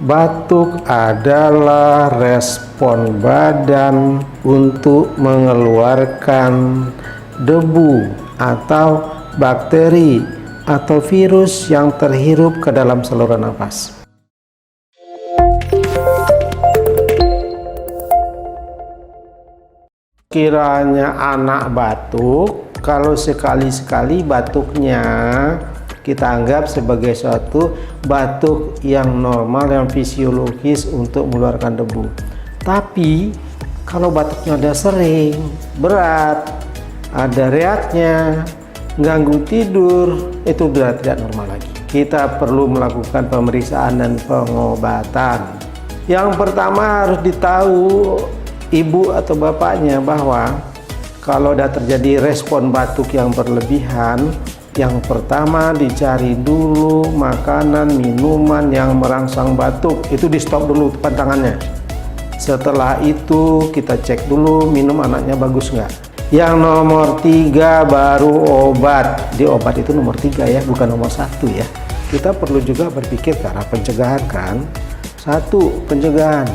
Batuk adalah respon badan untuk mengeluarkan debu atau bakteri atau virus yang terhirup ke dalam saluran nafas. Kiranya anak batuk, kalau sekali-sekali batuknya kita anggap sebagai suatu batuk yang normal, yang fisiologis untuk mengeluarkan debu. Tapi kalau batuknya udah sering, berat, ada riaknya, ganggu tidur, itu sudah tidak normal lagi. Kita perlu melakukan pemeriksaan dan pengobatan. Yang pertama harus ditahu ibu atau bapaknya bahwa kalau sudah terjadi respon batuk yang berlebihan, yang pertama dicari dulu makanan, minuman yang merangsang batuk. Itu di stop dulu pantangannya. Setelah itu kita cek dulu minum anaknya bagus nggak. Yang nomor 3 baru obat. Di obat itu nomor 3 ya, bukan nomor 1 ya. Kita perlu juga berpikir ke arah pencegahan kan. 1. Pencegahan.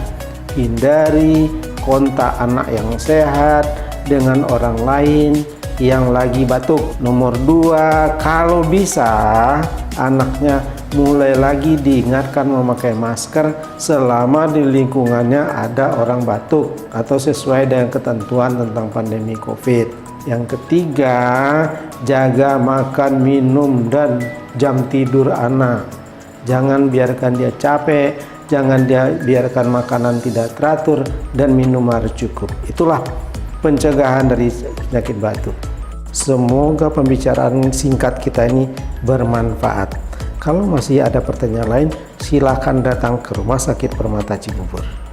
Hindari kontak anak yang sehat dengan orang lain yang lagi batuk. Nomor 2, kalau bisa anaknya mulai lagi diingatkan memakai masker selama di lingkungannya ada orang batuk atau sesuai dengan ketentuan tentang pandemi COVID. Yang ketiga, jaga makan, minum, dan jam tidur anak. Jangan biarkan dia capek, jangan dia biarkan makanan tidak teratur, dan minum harus cukup. Itulah pencegahan dari penyakit batuk. Semoga pembicaraan singkat kita ini bermanfaat. Kalau masih ada pertanyaan lain, silakan datang ke Rumah Sakit Permata Cibubur.